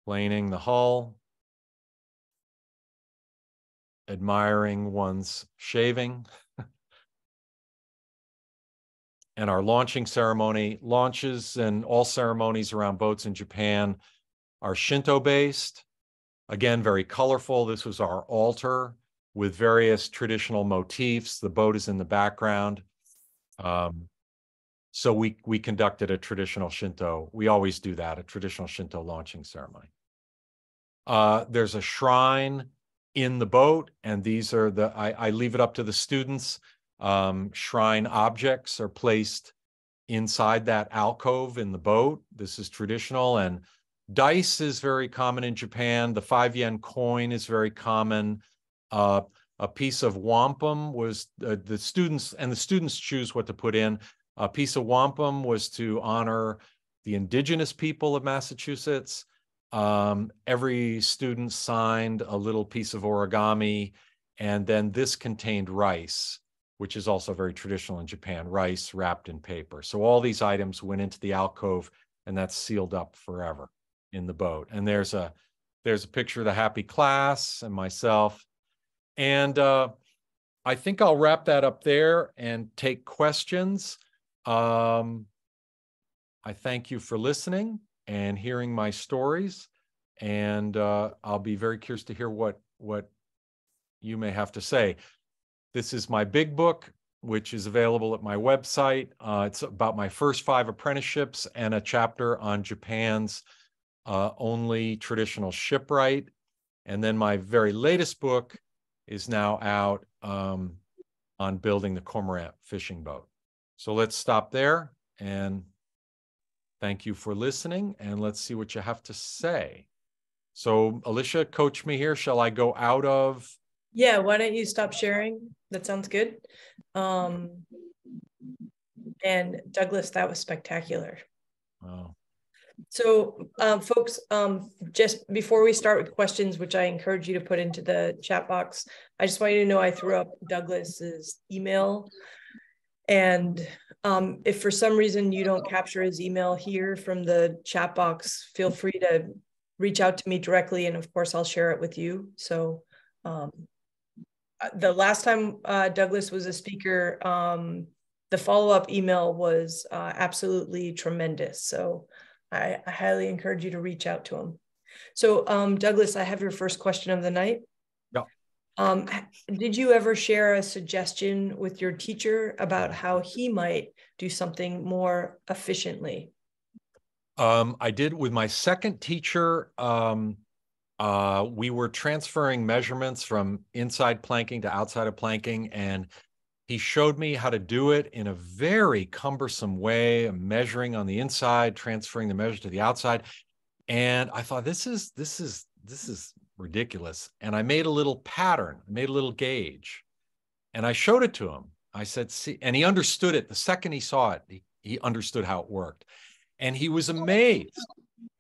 Planing the hull. admiring one's shaving. And our launching ceremony. Launches and all ceremonies around boats in Japan are Shinto-based. Again, very colorful. This was our altar with various traditional motifs. The boat is in the background. So we conducted a traditional Shinto. We always do that, a traditional Shinto launching ceremony. There's a shrine in the boat, and these are I leave it up to the students. Shrine objects are placed inside that alcove in the boat. This is traditional, and dice is very common in Japan. The 5 yen coin is very common. A piece of wampum was the students choose what to put in. A piece of wampum was to honor the indigenous people of Massachusetts. Every student signed a little piece of origami, and then this contained rice, which is also very traditional in Japan, rice wrapped in paper. So all these items went into the alcove, and that's sealed up forever in the boat. And there's a picture of the happy class and myself. And I think I'll wrap that up there and take questions. I thank you for listening and hearing my stories. And I'll be very curious to hear what you may have to say. This is my big book, which is available at my website. It's about my first 5 apprenticeships and a chapter on Japan's only traditional shipwright. And then my very latest book is now out on building the cormorant fishing boat. So let's stop there, and thank you for listening, and let's see what you have to say. So Alicia, coach me here. Shall I go out of? Yeah, why don't you stop sharing? That sounds good. And Douglas, that was spectacular. Oh. So folks, just before we start with questions, which I encourage you to put into the chat box, I just want you to know I threw up Douglas's email. And if for some reason you don't capture his email here from the chat box, feel free to reach out to me directly. And of course, I'll share it with you. So the last time Douglas was a speaker, the follow-up email was absolutely tremendous. So I highly encourage you to reach out to him. So Douglas, I have your first question of the night. Yeah. Did you ever share a suggestion with your teacher about how he might do something more efficiently? I did with my second teacher. We were transferring measurements from inside planking to outside of planking, and he showed me how to do it in a very cumbersome way, measuring on the inside, transferring the measure to the outside. And I thought, this is ridiculous. And I made a little pattern, I made a little gauge, and I showed it to him. I said, see, and he understood it. The second he saw it, he understood how it worked. And he was amazed.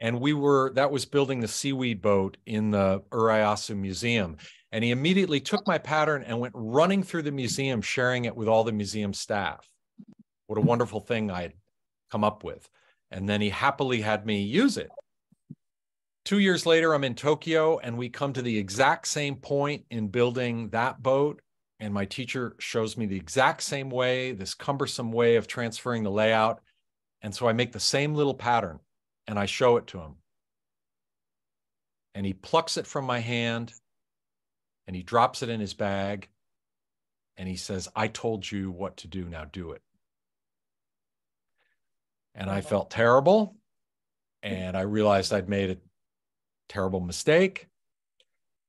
And that was building the seaweed boat in the Urayasu Museum. And he immediately took my pattern and went running through the museum, sharing it with all the museum staff. What a wonderful thing I had come up with. And then he happily had me use it. 2 years later, I'm in Tokyo, and we come to the exact same point in building that boat. And my teacher shows me the exact same way, this cumbersome way of transferring the layout. And so I make the same little pattern, and I show it to him. And he plucks it from my hand, and he drops it in his bag, and he says, I told you what to do, now do it. And I felt terrible, and I realized I'd made a terrible mistake.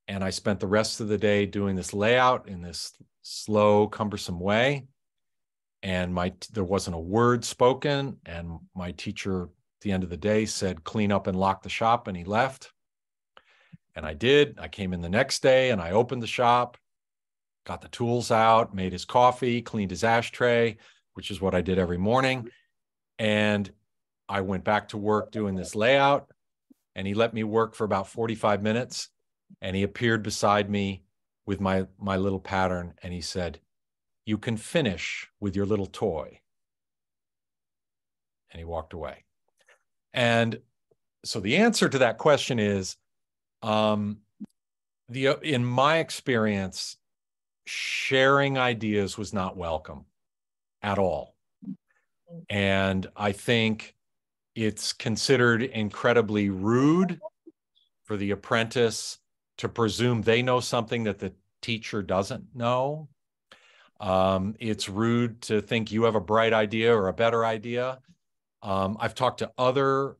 And I spent the rest of the day doing this layout in this slow, cumbersome way. And there wasn't a word spoken. And my teacher at the end of the day said, clean up and lock the shop. And he left. And I did. I came in the next day and I opened the shop, got the tools out, made his coffee, cleaned his ashtray, which is what I did every morning. And I went back to work doing this layout. And he let me work for about 45 minutes. And he appeared beside me with my little pattern. And he said, you can finish with your little toy. And he walked away. And so the answer to that question is, in my experience, sharing ideas was not welcome at all. And I think it's considered incredibly rude for the apprentice to presume they know something that the teacher doesn't know. It's rude to think you have a bright idea or a better idea. I've talked to other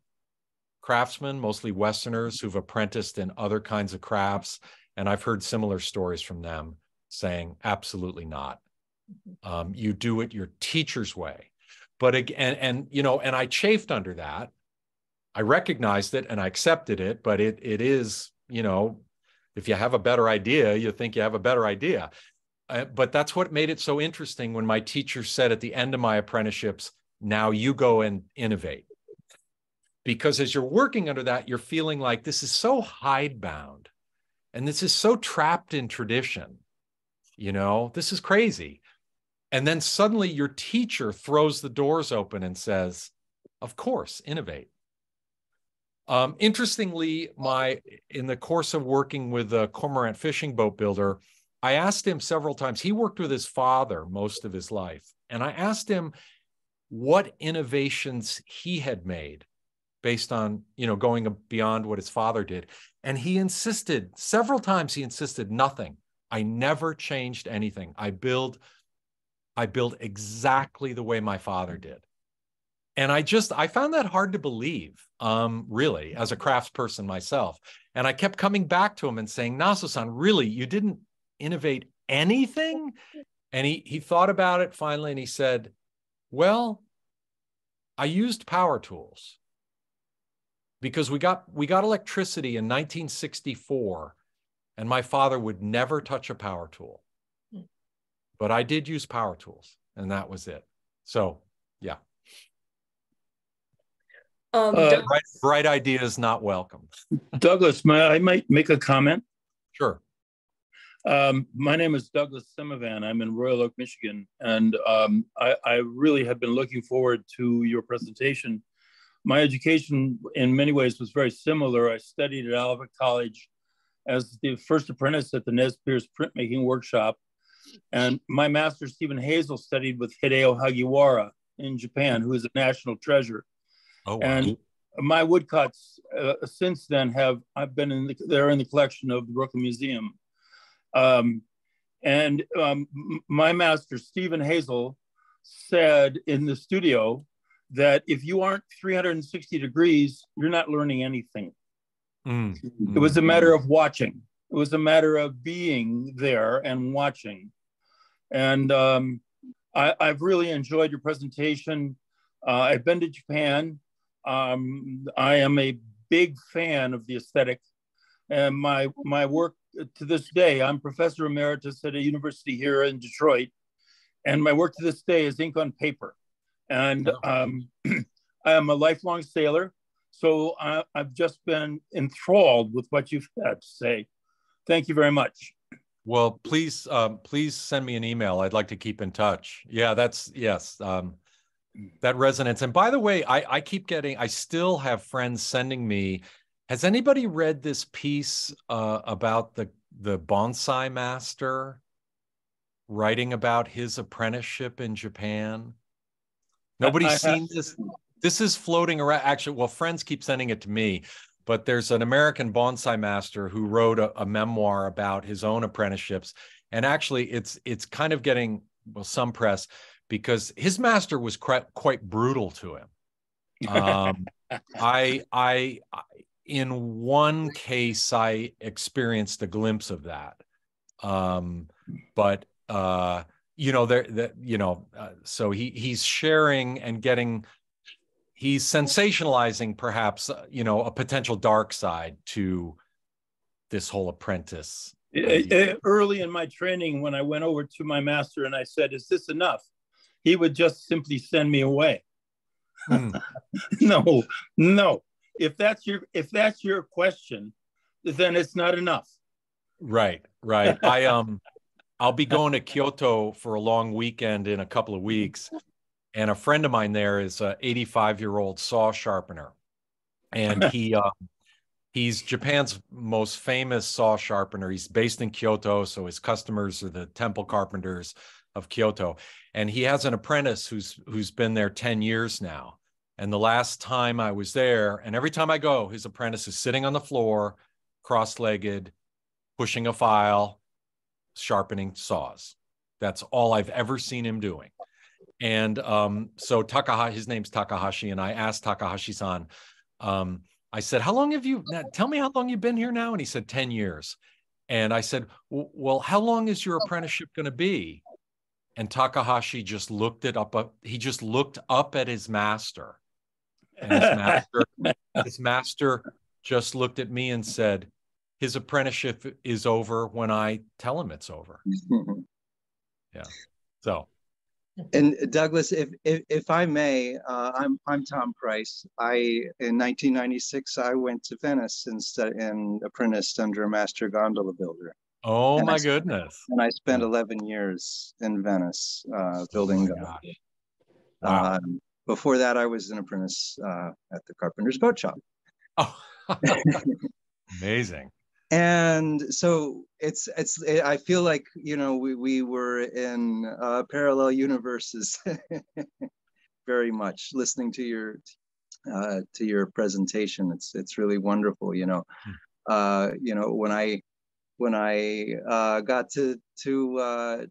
craftsmen, mostly Westerners, who've apprenticed in other kinds of crafts, and I've heard similar stories from them saying, absolutely not. You do it your teacher's way. But again, and I chafed under that. I recognized it and I accepted it, but it is, if you have a better idea, you think you have a better idea. But that's what made it so interesting when my teacher said at the end of my apprenticeships, now you go and innovate. Because as you're working under that, you're feeling like this is so hidebound and this is so trapped in tradition. This is crazy. And then suddenly your teacher throws the doors open and says, of course, innovate. Interestingly, in the course of working with a cormorant fishing boat builder, I asked him several times, he worked with his father most of his life. And I asked him what innovations he had made based on, going beyond what his father did. And he insisted, several times he insisted, nothing. I never changed anything. I build exactly the way my father did. And I found that hard to believe, really, as a craftsperson myself. And I kept coming back to him and saying, Naso-san, really, you didn't innovate anything? And he thought about it finally, and he said, well, I used power tools because we got electricity in 1964, and my father would never touch a power tool. But I did use power tools, and that was it. So, yeah. Bright ideas not welcome. Douglas, I might make a comment? Sure. My name is Douglas Simovan. I'm in Royal Oak, Michigan, and I really have been looking forward to your presentation. My education, in many ways, was very similar. I studied at Olivet College as the first apprentice at the Nez Perce printmaking workshop, and my master, Stephen Hazel, studied with Hideo Hagiwara in Japan, who is a national treasure. Oh, wow. And my woodcuts since then they're in the collection of the Brooklyn Museum. My master, Stephen Hazel, said in the studio that if you aren't 360 degrees, you're not learning anything. It was a matter of watching. It was a matter of being there and watching. And I've really enjoyed your presentation. I've been to Japan. I am a big fan of the aesthetic. And my work to this day, I'm professor emeritus at a university here in Detroit. And my work to this day is ink on paper. And I am a lifelong sailor. So I've just been enthralled with what you've had to say. Thank you very much. Well, please send me an email. I'd like to keep in touch. Yeah, yes. That resonates. And by the way, I still have friends sending me, has anybody read this piece about the bonsai master writing about his apprenticeship in Japan? Nobody's seen this? This is floating around. Actually, well, friends keep sending it to me, but there's an American bonsai master who wrote a memoir about his own apprenticeships. And actually, it's kind of getting, well, some press because his master was quite brutal to him. In one case, I experienced a glimpse of that. So he's sharing and getting, he's sensationalizing perhaps, a potential dark side to this whole apprentice. Early in my training, when I went over to my master and I said, is this enough? He would just simply send me away. No. If that's your question, then it's not enough. Right. I'll be going to Kyoto for a long weekend in a couple of weeks. And a friend of mine there is an 85-year-old saw sharpener. And He's Japan's most famous saw sharpener. He's based in Kyoto, so his customers are the temple carpenters of Kyoto. And he has an apprentice who's been there 10 years now. And the last time I was there, and every time I go, his apprentice is sitting on the floor, cross-legged, pushing a file, sharpening saws. That's all I've ever seen him doing. And so Takahashi, his name's Takahashi, and I asked Takahashi-san, I said, tell me how long you've been here now? And he said, 10 years. And I said, well, how long is your apprenticeship going to be? And Takahashi just looked up at his master. And his master just looked at me and said, his apprenticeship is over when I tell him it's over. Yeah. So. And Douglas, if I may, I'm Tom Price. In 1996 I went to Venice and apprenticed under a master gondola builder. Oh my goodness! And I spent 11 years in Venice building gondolas. Wow. Before that, I was an apprentice at the Carpenter's boat shop. Oh, amazing! And so I feel like, you know, we were in parallel universes very much listening to your presentation. It's really wonderful. You know, when I got to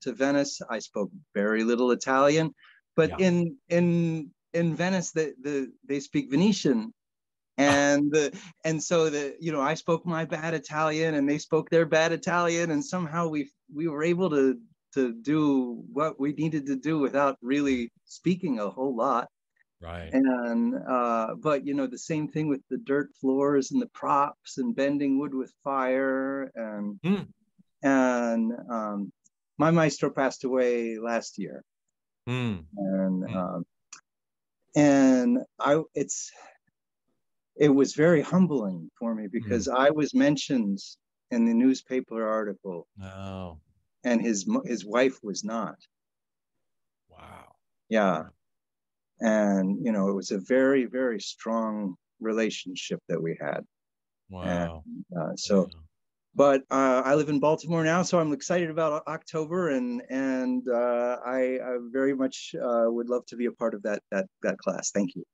Venice, I spoke very little Italian, but yeah. in Venice they speak Venetian. And so I spoke my bad Italian and they spoke their bad Italian, and somehow we were able to do what we needed to do without really speaking a whole lot. Right. And but the same thing with the dirt floors and the props and bending wood with fire and my maestro passed away last year. And it was very humbling for me because I was mentioned in the newspaper article. Oh. And his wife was not. Wow. Yeah. And, it was a very, very strong relationship that we had. Wow. And, but I live in Baltimore now, so I'm excited about October, and I very much would love to be a part of that class. Thank you.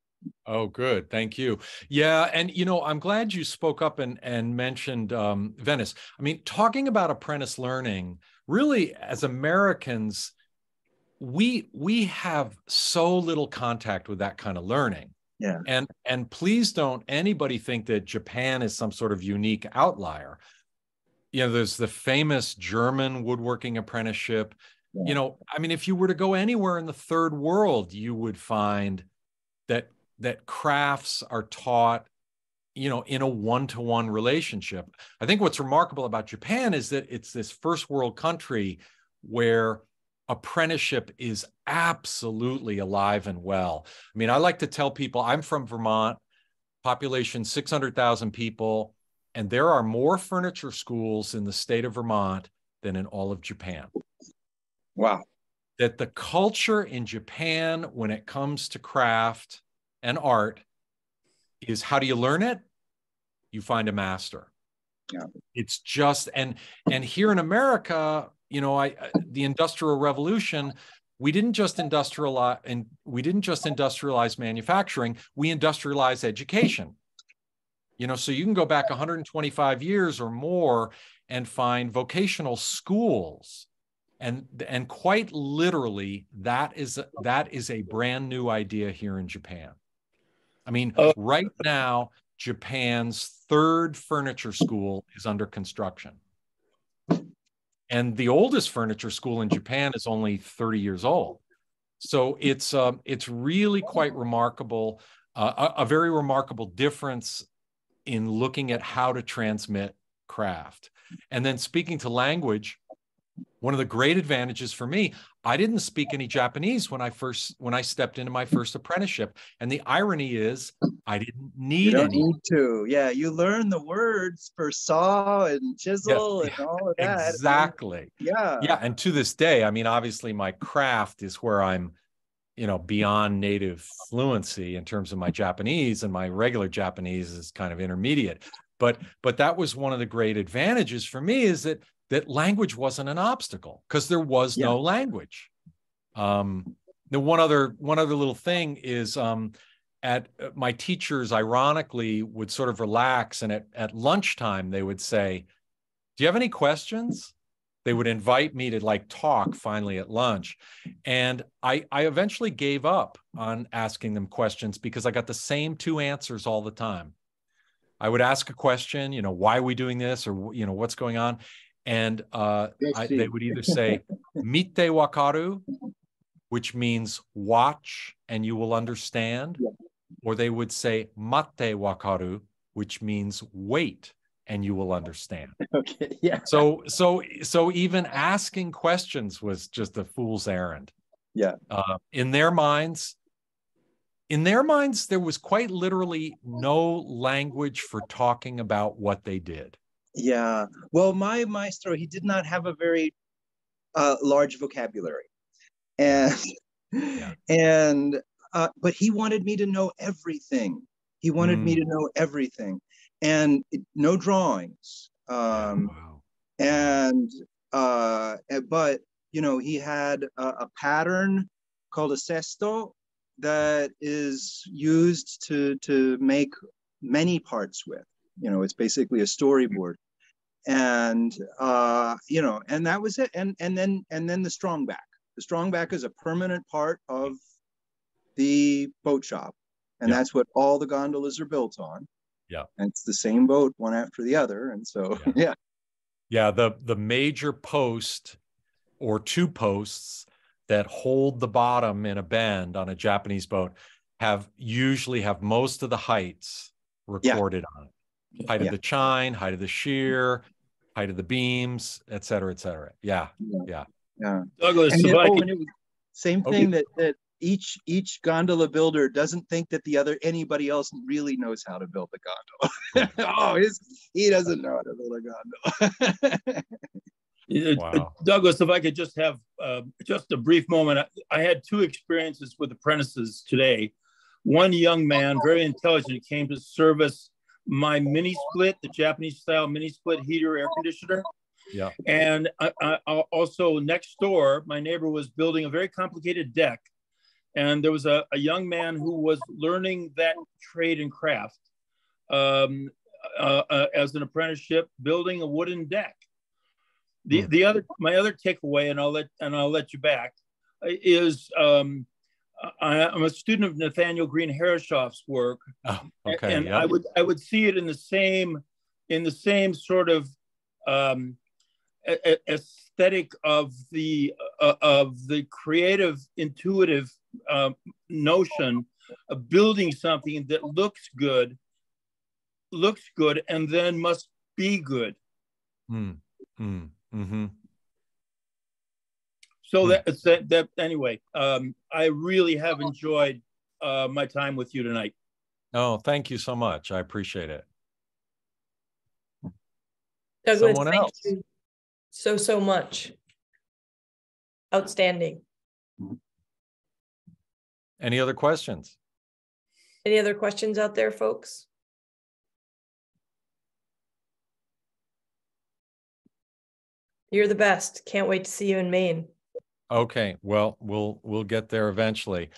Oh, good. Thank you. Yeah. And, I'm glad you spoke up and mentioned Venice. I mean, talking about apprentice learning, really, as Americans, we have so little contact with that kind of learning. Yeah. And please don't anybody think that Japan is some sort of unique outlier. There's the famous German woodworking apprenticeship. Yeah. I mean, if you were to go anywhere in the third world, you would find that crafts are taught, in a one-to-one relationship. I think what's remarkable about Japan is that it's this first world country where apprenticeship is absolutely alive and well. I mean, I like to tell people I'm from Vermont, population 600,000 people, and there are more furniture schools in the state of Vermont than in all of Japan. Wow. That the culture in Japan when it comes to craft and art is, how do you learn it? You find a master. Yeah. It's just, and here in America, the Industrial Revolution, we didn't just industrialize manufacturing, we industrialized education. So you can go back 125 years or more and find vocational schools. And quite literally, that is a brand new idea here in Japan. I mean, right now, Japan's third furniture school is under construction. And the oldest furniture school in Japan is only 30 years old. So it's really quite remarkable, a very remarkable difference in looking at how to transmit craft. And then speaking to language, one of the great advantages for me, I didn't speak any Japanese when I stepped into my first apprenticeship. And the irony is I didn't need any. You don't need to. Yeah, you learn the words for saw and chisel and all of that. Exactly. Yeah. Yeah. And to this day, I mean, obviously my craft is where I'm, beyond native fluency in terms of my Japanese, and my regular Japanese is kind of intermediate. But that was one of the great advantages for me, is that language wasn't an obstacle, because there was no language. The one other little thing is, at my teachers, ironically, would sort of relax, and at lunchtime they would say, "Do you have any questions?" They would invite me to like talk finally at lunch. And I eventually gave up on asking them questions, because I got the same two answers all the time. I would ask a question, why are we doing this? Or, what's going on? And they would either say, "Mite wakaru," which means watch and you will understand. Or they would say, "Mate wakaru," which means wait and you will understand. Okay. Yeah. So even asking questions was just a fool's errand. Yeah. In their minds, there was quite literally no language for talking about what they did. Yeah. Well, my maestro, he did not have a very large vocabulary, and but he wanted me to know everything. He wanted me to know everything, and no drawings. And but he had a pattern called a cesto that is used to make many parts with. It's basically a storyboard, and and that was it. And then the strong back. The strong back is a permanent part of the boat shop, and that's what all the gondolas are built on. Yeah. And it's the same boat, one after the other. And so, the major post or two posts that hold the bottom in a bend on a Japanese boat usually have most of the heights recorded on it. Height of the chine, height of the shear, height of the beams, et cetera, et cetera. Yeah. Douglas, and it was same thing that each gondola builder doesn't think that anybody else really knows how to build the gondola. He doesn't know how to build a gondola. Wow. Douglas, if I could just have just a brief moment. I had two experiences with apprentices today. One young man, very intelligent, came to service my mini split, the Japanese style mini split heater air conditioner. Yeah. And I also next door, my neighbor was building a very complicated deck. And there was a young man who was learning that trade and craft as an apprenticeship, building a wooden deck. My other takeaway, and I'll let you back, is I'm a student of Nathaniel Green Herreshoff's work. Oh, okay. And I would see it in the same sort of aesthetic of the creative, intuitive notion of building something that looks good, and then must be good. So that anyway, I really have enjoyed my time with you tonight. Oh, thank you so much. I appreciate it. Douglas, thank you so much. Outstanding. Any other questions? Any other questions out there, folks? You're the best. Can't wait to see you in Maine. Okay, well, we'll get there eventually.